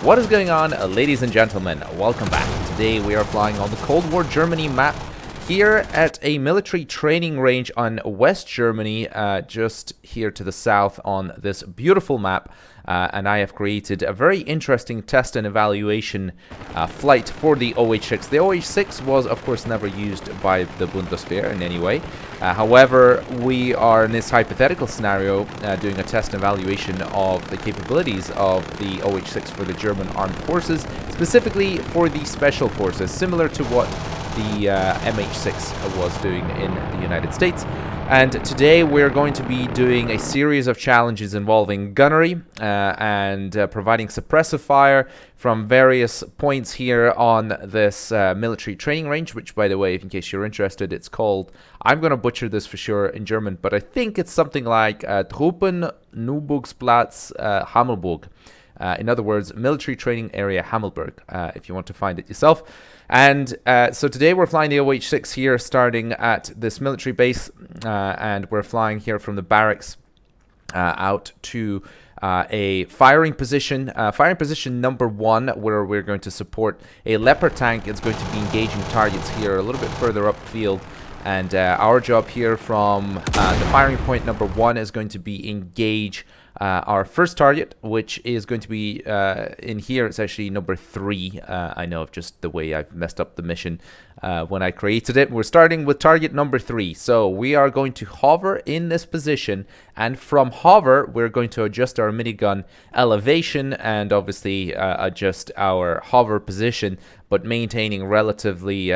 What is going on, ladies and gentlemen? Welcome back. Today we are flying on the Cold War Germany map here at a military training range on West Germany, just here to the south on this beautiful map. And I have created a very interesting test and evaluation flight for the OH-6. The OH-6 was, of course, never used by the Bundeswehr in any way. However, we are in this hypothetical scenario doing a test and evaluation of the capabilities of the OH-6 for the German armed forces, specifically for the special forces, similar to what the MH6 was doing in the United States. And today we're going to be doing a series of challenges involving gunnery and providing suppressive fire from various points here on this military training range, which, by the way, in case you're interested, it's called, I'm going to butcher this for sure in German, but I think it's something like Truppenübungsplatz Hammelburg. In other words, military training area Hammelburg, if you want to find it yourself. And so today we're flying the OH-6 here, starting at this military base, and we're flying here from the barracks out to a firing position number 1, where we're going to support a Leopard tank. It's going to be engaging targets here a little bit further upfield. And our job here from the firing point number 1 is going to be engage our first target, which is going to be in here. It's actually number 3. I know of just the way I've messed up the mission when I created it. We're starting with target number 3. So we are going to hover in this position, and from hover, we're going to adjust our minigun elevation and obviously adjust our hover position, but maintaining relatively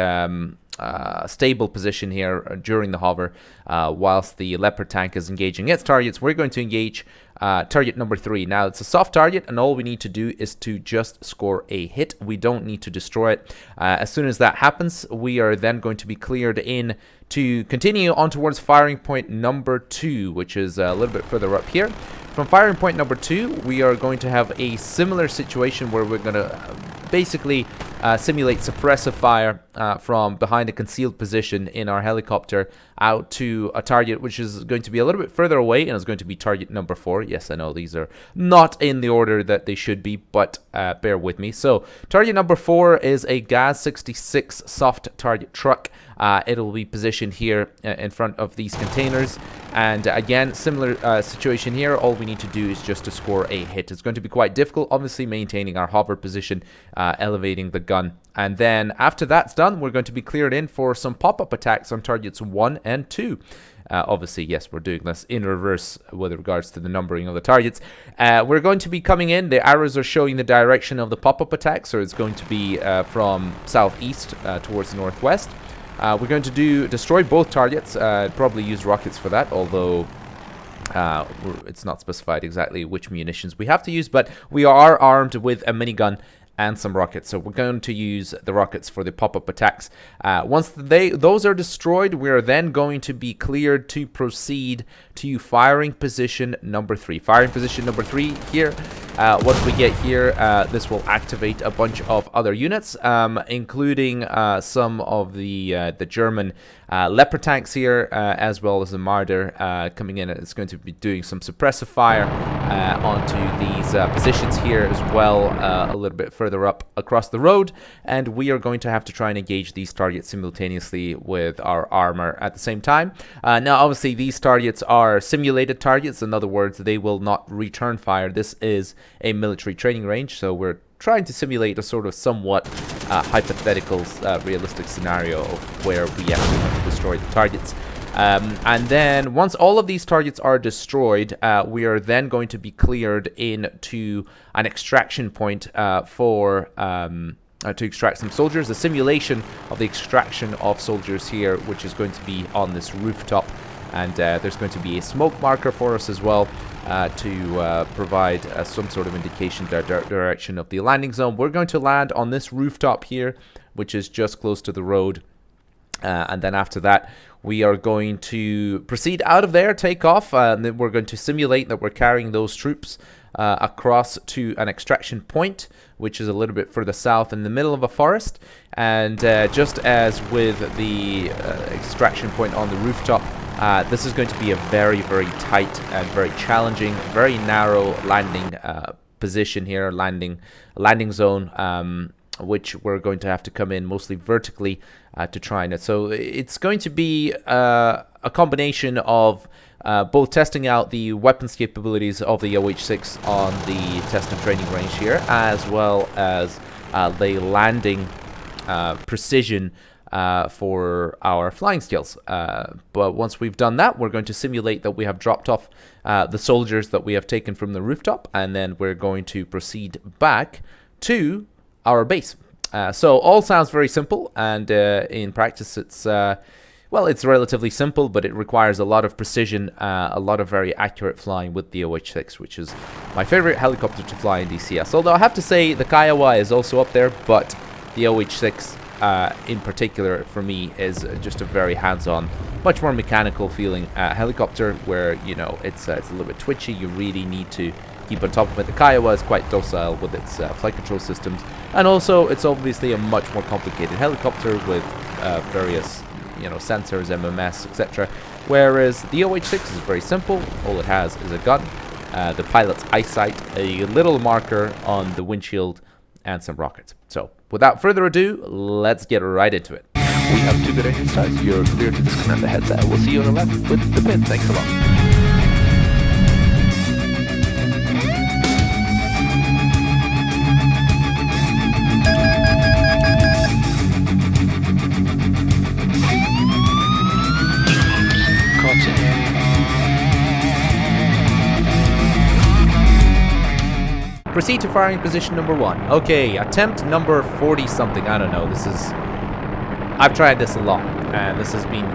stable position here during the hover whilst the Leopard tank is engaging its targets. We're going to engage target number 3. Now, it's a soft target, and all we need to do is to just score a hit. We don't need to destroy it. As soon as that happens, we are then going to be cleared in to continue on towards firing point number 2, which is a little bit further up here. From firing point number 2, we are going to have a similar situation where we're going to basically simulate suppressive fire from behind a concealed position in our helicopter out to a target which is going to be a little bit further away, and is going to be target number 4. Yes, I know these are not in the order that they should be, but bear with me. So target number 4 is a GAZ-66 soft target truck. It'll be positioned here in front of these containers. And again, similar situation here. All we need to do is just to score a hit. It's going to be quite difficult, obviously maintaining our hover position, elevating the gun. And then after that's done, we're going to be cleared in for some pop-up attacks on targets 1 and 2. Obviously, yes, we're doing this in reverse with regards to the numbering of the targets. We're going to be coming in. The arrows are showing the direction of the pop-up attack, so it's going to be from southeast towards the northwest. We're going to destroy both targets, probably use rockets for that, although it's not specified exactly which munitions we have to use, but we are armed with a minigun and some rockets, so we're going to use the rockets for the pop-up attacks. Once those are destroyed, we are then going to be cleared to proceed to firing position number 3. Firing position number 3 here. Once we get here, this will activate a bunch of other units, including some of the German Leopard tanks here, as well as the Marder coming in. It's going to be doing some suppressive fire onto these positions here as well, a little bit further up across the road, and we are going to have to try and engage these targets simultaneously with our armor at the same time. Now, obviously, these targets are simulated targets. In other words, they will not return fire. This is a military training range, so we're trying to simulate a sort of somewhat hypothetical, realistic scenario of where we actually want to destroy the targets. And then once all of these targets are destroyed, we are then going to be cleared into an extraction point to extract some soldiers. A simulation of the extraction of soldiers here, which is going to be on this rooftop. And there's going to be a smoke marker for us as well to provide some sort of indication direction of the landing zone. We're going to land on this rooftop here, which is just close to the road. And then after that, we are going to proceed out of there, take off, and then we're going to simulate that we're carrying those troops across to an extraction point, which is a little bit further south in the middle of a forest. And just as with the extraction point on the rooftop, this is going to be a very, very tight and very challenging, very narrow landing position here, landing zone, which we're going to have to come in mostly vertically to try it. So it's going to be a combination of both testing out the weapons capabilities of the OH-6 on the test and training range here, as well as the landing precision for our flying skills. But once we've done that, we're going to simulate that we have dropped off the soldiers that we have taken from the rooftop, and then we're going to proceed back to our base. So all sounds very simple, and in practice it's well, it's relatively simple, but it requires a lot of precision, a lot of very accurate flying with the OH-6, which is my favorite helicopter to fly in DCS. Although I have to say the Kiowa is also up there, but the OH-6 in particular for me is just a very hands-on, much more mechanical feeling helicopter, where, you know, it's a little bit twitchy. You really need to keep on top of it. The Kiowa is quite docile with its flight control systems, and also it's obviously a much more complicated helicopter with various, you know, sensors, MMS, etc. Whereas the OH-6 is very simple. All it has is a gun, the pilot's eyesight, a little marker on the windshield, and some rockets. So without further ado, let's get right into it. We have 2 good engine starts. You're clear to disconnect the headset. We'll see you on the left with the pin. Thanks a lot. Proceed to firing position number 1. Okay, attempt number 40 something. I don't know. This is... I've tried this a lot, and this has been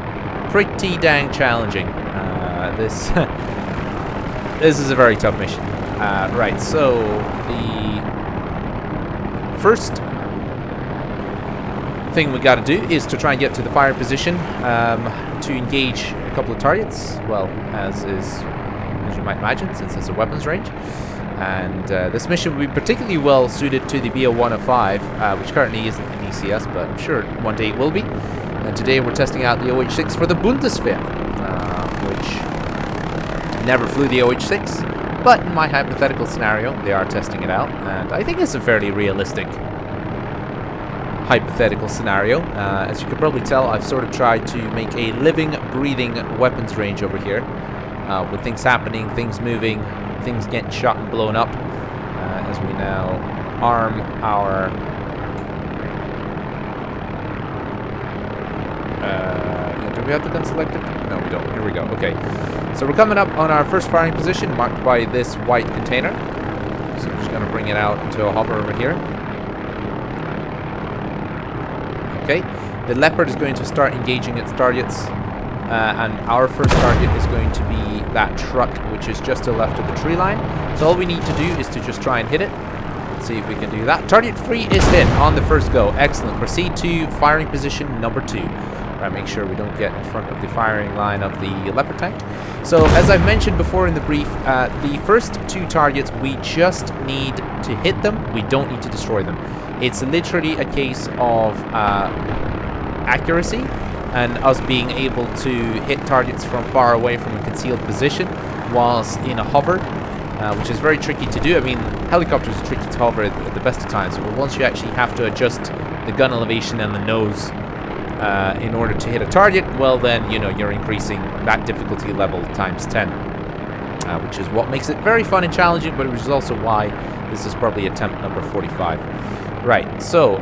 pretty dang challenging. This is a very tough mission. Right, so the first thing we got to do is to try and get to the firing position to engage a couple of targets. Well, as you might imagine, since it's a weapons range. And this mission will be particularly well suited to the BO-105, which currently isn't in DCS, but I'm sure one day it will be. And today we're testing out the OH-6 for the Bundeswehr, which never flew the OH-6, but in my hypothetical scenario, they are testing it out, and I think it's a fairly realistic hypothetical scenario. As you can probably tell, I've sort of tried to make a living, breathing weapons range over here, with things happening, things moving, things getting shot and blown up, as we now arm our do we have the gun selected? No, we don't. Here we go. Okay, so we're coming up on our first firing position, marked by this white container. So I'm just going to bring it out into a hover over here. Okay, the Leopard is going to start engaging its targets, and our first target is going to be that truck, which is just to the left of the tree line. So all we need to do is to just try and hit it. Let's see if we can do that. Target 3 is hit on the first go. Excellent. Proceed to firing position number 2. Right, make sure we don't get in front of the firing line of the Leopard tank. So as I've mentioned before in the brief, the first 2 targets, we just need to hit them. We don't need to destroy them. It's literally a case of accuracy and us being able to hit targets from far away from a concealed position whilst in a hover, which is very tricky to do. I mean, helicopters are tricky to hover at the best of times, but once you actually have to adjust the gun elevation and the nose in order to hit a target, well then, you know, you're increasing that difficulty level times 10, which is what makes it very fun and challenging, but which is also why this is probably attempt number 45. Right, so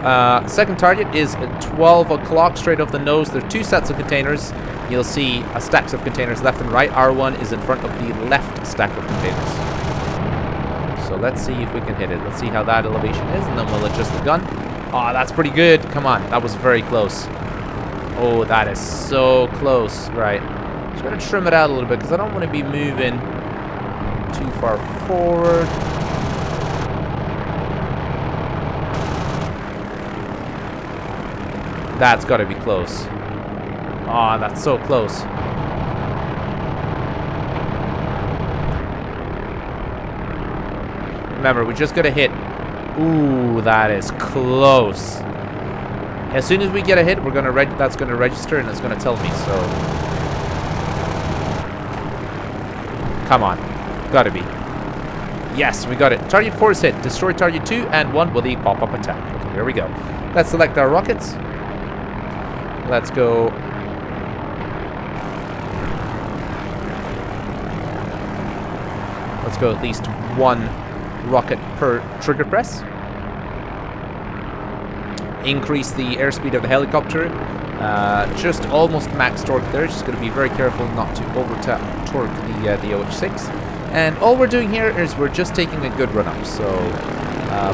second target is at 12 o'clock straight off the nose. There are 2 sets of containers. You'll see stacks of containers left and right. R1 is in front of the left stack of containers. So let's see if we can hit it. Let's see how that elevation is, and then we'll adjust the gun. Oh, that's pretty good. Come on, that was very close. Oh, that is so close. Right, just going to trim it out a little bit because I don't want to be moving too far forward. That's got to be close. Oh, that's so close. Remember, we just got to hit. Ooh, that is close. As soon as we get a hit, we're gonna that's gonna register and it's gonna tell me. So, come on, gotta be. Yes, we got it. Target 4 is hit. Destroy target 2 and 1 with a pop-up attack. Okay, here we go. Let's select our rockets. Let's go. Let's go at least 1 rocket per trigger press. Increase the airspeed of the helicopter. Just almost max torque there. Just going to be very careful not to over-torque the OH-6. And all we're doing here is we're just taking a good run up. So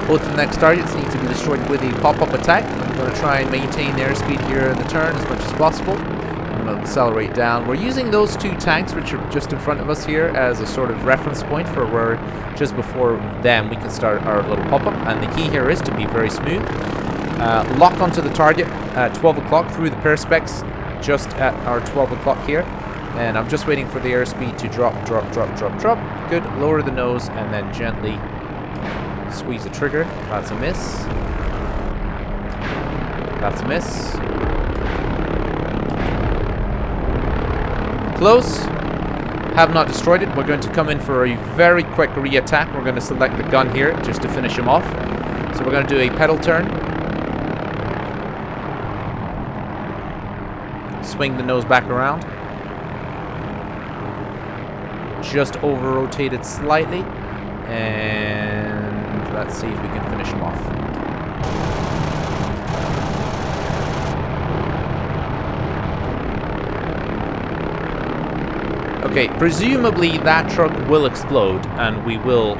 both the next targets need to be destroyed with a pop-up attack. I'm going to try and maintain the airspeed here in the turn as much as possible. I'm going to accelerate down. We're using those 2 tanks which are just in front of us here as a sort of reference point for where just before them we can start our little pop-up. And the key here is to be very smooth. Lock onto the target at 12 o'clock through the perspex just at our 12 o'clock here. And I'm just waiting for the airspeed to drop. Good. Lower the nose and then gently squeeze the trigger. That's a miss. That's a miss. Close. Have not destroyed it. We're going to come in for a very quick re-attack. We're going to select the gun here just to finish him off. So we're going to do a pedal turn. Swing the nose back around. Just over-rotate it slightly. And let's see if we can finish him off. Okay, presumably that truck will explode and we will...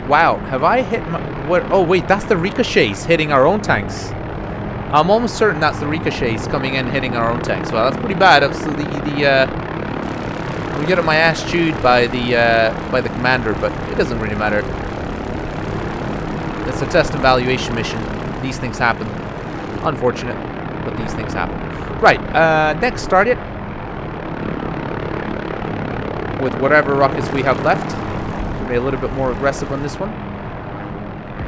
Wow, have I hit my... What? Oh wait, that's the ricochets hitting our own tanks. I'm almost certain that's the ricochets coming in hitting our own tanks. Well, that's pretty bad. That's I'm getting my ass chewed by the commander, but it doesn't really matter. It's a test and evaluation mission. These things happen. Unfortunate, but these things happen. Right, next target. With whatever rockets we have left. Be a little bit more aggressive on this one.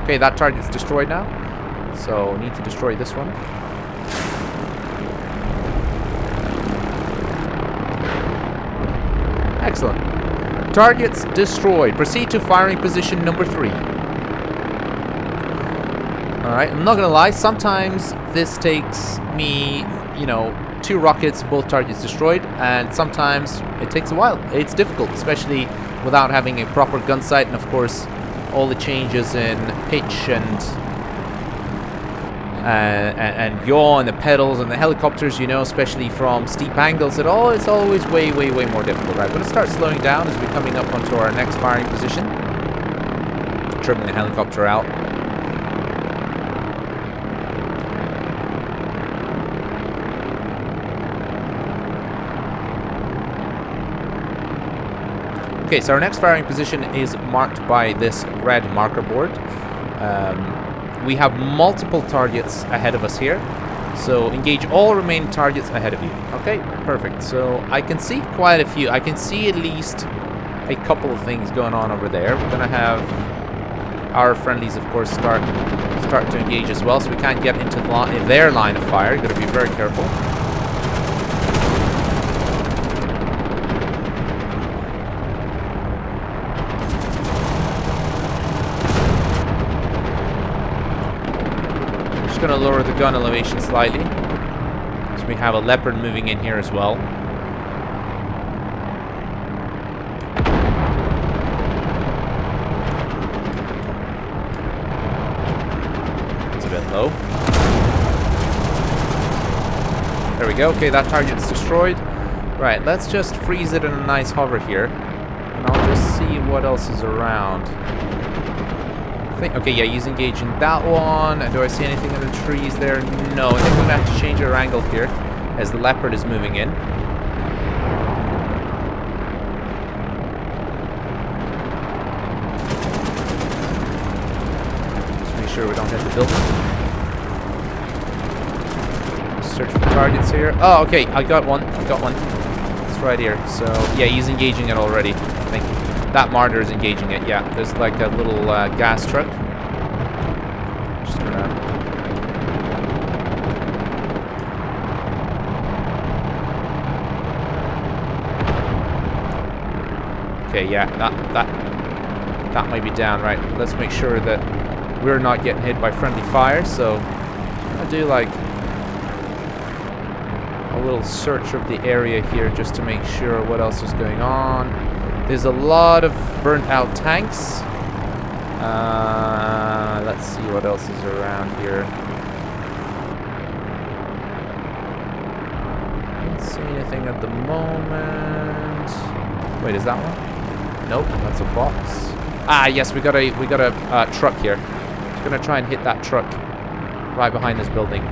Okay, that target's destroyed now. So, need to destroy this one. Excellent. Targets destroyed. Proceed to firing position number 3. Alright, I'm not gonna lie, sometimes this takes me, 2 rockets, both targets destroyed, and sometimes it takes a while. It's difficult, especially without having a proper gun sight, and of course, all the changes in pitch and yaw and the pedals and the helicopters, especially from steep angles, it's always way more difficult. Right, I'm going to start slowing down as we're coming up onto our next firing position. Trimming the helicopter out. Okay, so our next firing position is marked by this red marker board. We have multiple targets ahead of us here, so engage all remaining targets ahead of you. Okay, perfect. So I can see quite a few. I can see at least a couple of things going on over there. We're gonna have our friendlies, of course, start to engage as well, so we can't get into their line of fire. You've got to be very careful. Going to lower the gun elevation slightly, so we have a Leopard moving in here as well. It's a bit low. There we go. Okay, that target's destroyed. Right, let's just freeze it in a nice hover here, and I'll just see what else is around. Okay, yeah, he's engaging that one. Do I see anything in the trees there? No, I think we're going to have to change our angle here as the Leopard is moving in. Just make sure we don't hit the building. Search for targets here. Oh, okay, I got one. It's right here. So, yeah, he's engaging it already. Thank you. That Marder is engaging it, yeah. There's like a little gas truck. Just gonna... Okay, yeah, that might be down. Right, let's make sure that we're not getting hit by friendly fire. So I do like a little search of the area here just to make sure what else is going on. There's a lot of burnt out tanks. Let's see what else is around here. Don't see anything at the moment. Wait, is that one? Nope, that's a box. Ah, yes, we got a truck here. Just gonna try and hit that truck right behind this building.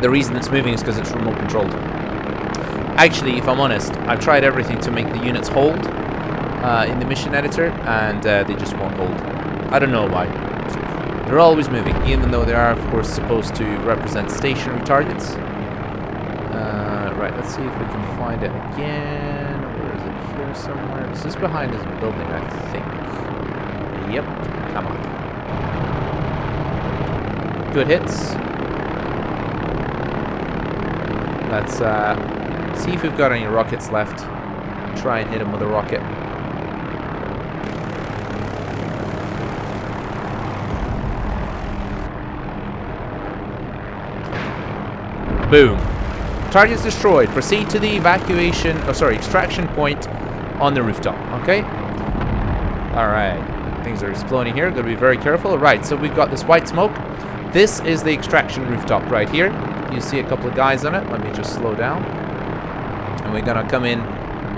The reason it's moving is because it's remote controlled. Actually, if I'm honest, I've tried everything to make the units hold in the mission editor, and they just won't hold. I don't know why. They're always moving, even though they are, of course, supposed to represent stationary targets. Right, let's see if we can find it again. Or is it here somewhere? This is behind this building, I think. Yep, come on. Good hits. Let's see if we've got any rockets left. Try and hit him with a rocket. Boom. Target's destroyed. Proceed to the extraction point on the rooftop. Okay? Alright. Things are exploding here. Gotta be very careful. Right, so we've got this white smoke. This is the extraction rooftop right here. You see a couple of guys on it. Let me just slow down. And we're gonna come in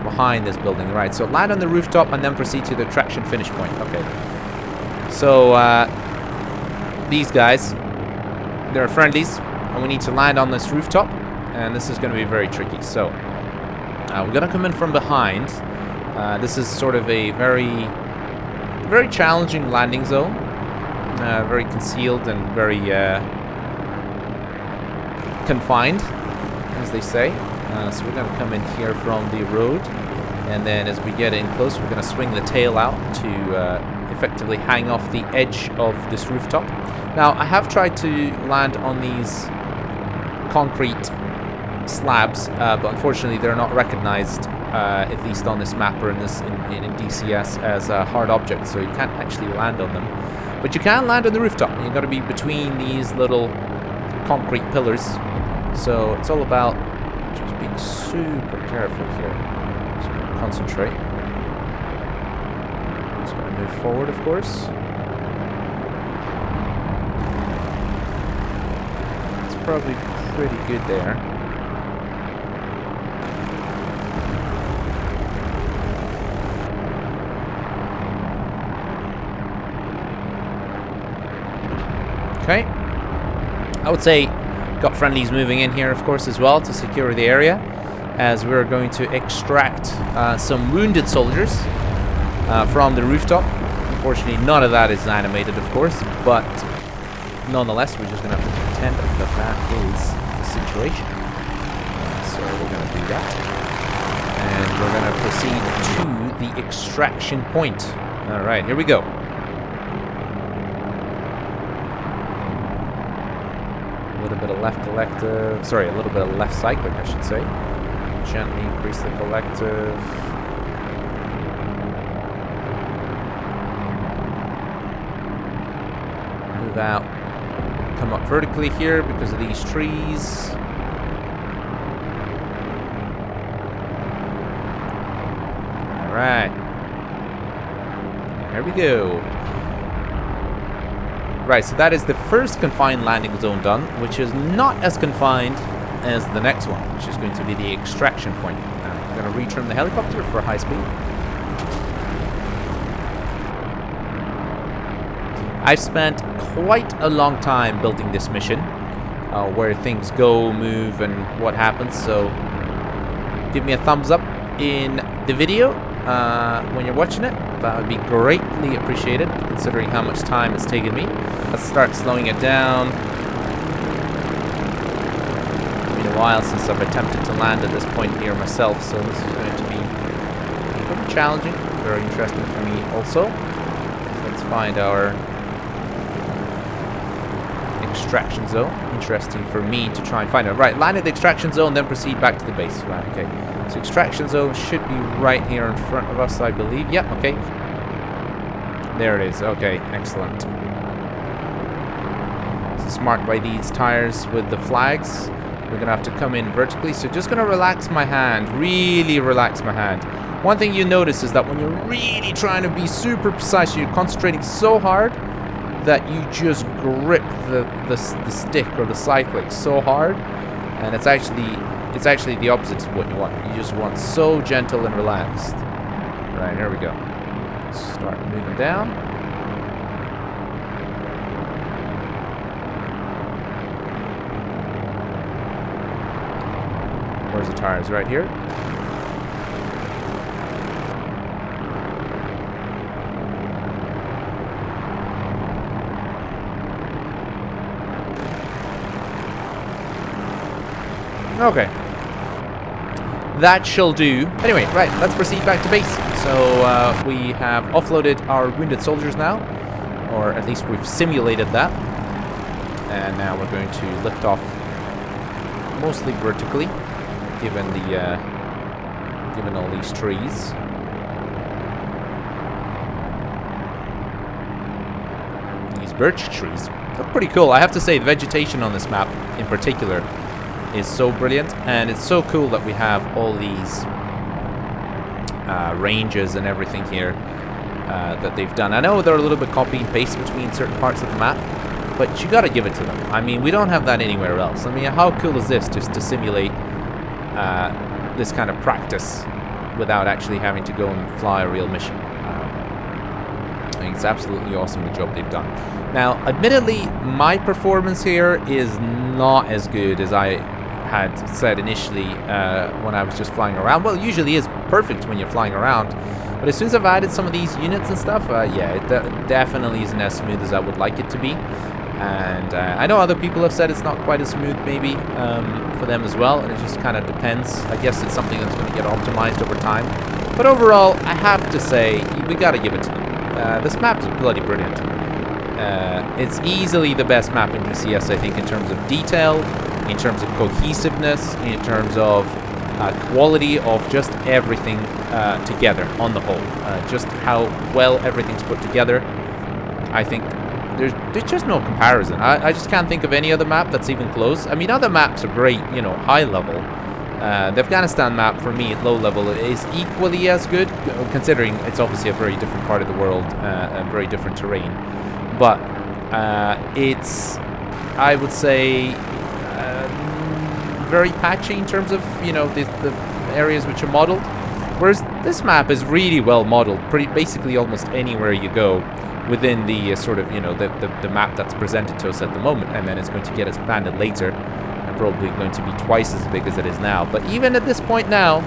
behind this building. Right, so land on the rooftop and then proceed to the extraction finish point. Okay. So, these guys, they're friendlies. And we need to land on this rooftop. And this is going to be very tricky. So, we're going to come in from behind. This is sort of a very challenging landing zone. Very concealed and very confined, as they say. So we're going to come in here from the road. And then as we get in close, we're going to swing the tail out to effectively hang off the edge of this rooftop. Now, I have tried to land on these concrete slabs, but unfortunately they're not recognized, at least on this map or in DCS, as hard objects, so you can't actually land on them. But you can land on the rooftop. You've got to be between these little concrete pillars. So it's all about just being super careful here. Just going to concentrate. Just going to move forward, of course. It's probably pretty good there. Okay. I would say got friendlies moving in here, of course, as well to secure the area, as we're going to extract some wounded soldiers from the rooftop. Unfortunately, none of that is animated, of course, but nonetheless, we're just going to have to pretend that that is the situation. So we're going to do that. And we're going to proceed to the extraction point. All right, here we go. A little bit of left collective. Sorry, a little bit of left cyclic, I should say. Gently increase the collective. Move out. Come up vertically here because of these trees. Alright. There we go. Right, so that is the first confined landing zone done, which is not as confined as the next one, which is going to be the extraction point. I'm going to retrim the helicopter for high speed. I've spent quite a long time building this mission, where things go, move, and what happens, so give me a thumbs up in the video when you're watching it. That would be greatly appreciated, considering how much time it's taken me. Let's start slowing it down. It's been a while since I've attempted to land at this point here myself, so this is going to be pretty challenging, very interesting for me also. Let's find our extraction zone. Interesting for me to try and find it. Right, land at the extraction zone, then proceed back to the base. Right, okay. So extraction zone should be right here in front of us, I believe. Yep, okay. There it is. Okay, excellent. So it's marked by these tires with the flags. We're going to have to come in vertically. So just going to relax my hand. Really relax my hand. One thing you notice is that when you're really trying to be super precise, you're concentrating so hard that you just grip the stick or the cyclic so hard, and it's actually the opposite of what you want. You just want so gentle and relaxed. Right, here we go. Start moving down. Where's the tires? Right here. Okay. That shall do. Anyway, right, let's proceed back to base. So we have offloaded our wounded soldiers now, or at least we've simulated that. And now we're going to lift off mostly vertically, given all these trees. These birch trees look pretty cool. I have to say, the vegetation on this map in particular is so brilliant, and it's so cool that we have all these ranges and everything here that they've done. I know they're a little bit copy and paste between certain parts of the map, but you gotta give it to them. I mean, we don't have that anywhere else. I mean, how cool is this, just to simulate this kind of practice without actually having to go and fly a real mission? I think it's absolutely awesome, the job they've done. Now, admittedly, my performance here is not as good as I had said initially when I was just flying around. Well, it usually is perfect when you're flying around, but as soon as I've added some of these units and stuff, yeah, it definitely isn't as smooth as I would like it to be. And I know other people have said it's not quite as smooth maybe for them as well, and it just kind of depends. I guess it's something that's going to get optimized over time. But overall, I have to say, we got to give it to them. This map is bloody brilliant. It's easily the best map in DCS, I think, in terms of detail, in terms of cohesiveness, in terms of quality of just everything together on the whole. Just how well everything's put together. I think there's just no comparison. I just can't think of any other map that's even close. I mean, other maps are great, you know, high level. The Afghanistan map, for me, at low level, is equally as good, considering it's obviously a very different part of the world, and very different terrain. But it's, I would say, very patchy in terms of, you know, the areas which are modeled. Whereas this map is really well modeled, basically almost anywhere you go within the sort of, you know, the map that's presented to us at the moment, and then it's going to get expanded later, and probably going to be twice as big as it is now. But even at this point now,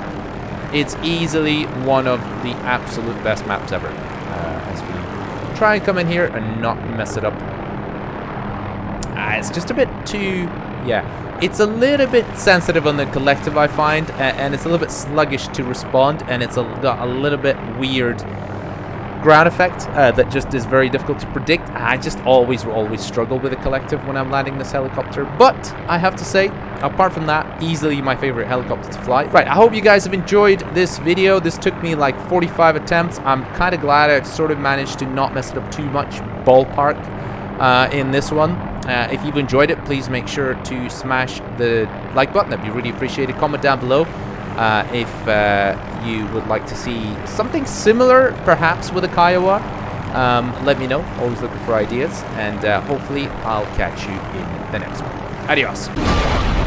it's easily one of the absolute best maps ever. As we try and come in here and not mess it up. It's just a bit too, yeah, it's a little bit sensitive on the collective, I find, and it's a little bit sluggish to respond, and it's got a little bit weird ground effect that just is very difficult to predict. I just always struggle with the collective when I'm landing this helicopter, but I have to say, apart from that, easily my favorite helicopter to fly. Right, I hope you guys have enjoyed this video. This took me like 45 attempts. I'm kind of glad I've sort of managed to not mess it up too much, ballpark, in this one. If you've enjoyed it, please make sure to smash the like button. That'd be really appreciated. Comment down below if you would like to see something similar, perhaps with a Kiowa. Let me know. Always looking for ideas, and hopefully I'll catch you in the next one. Adios.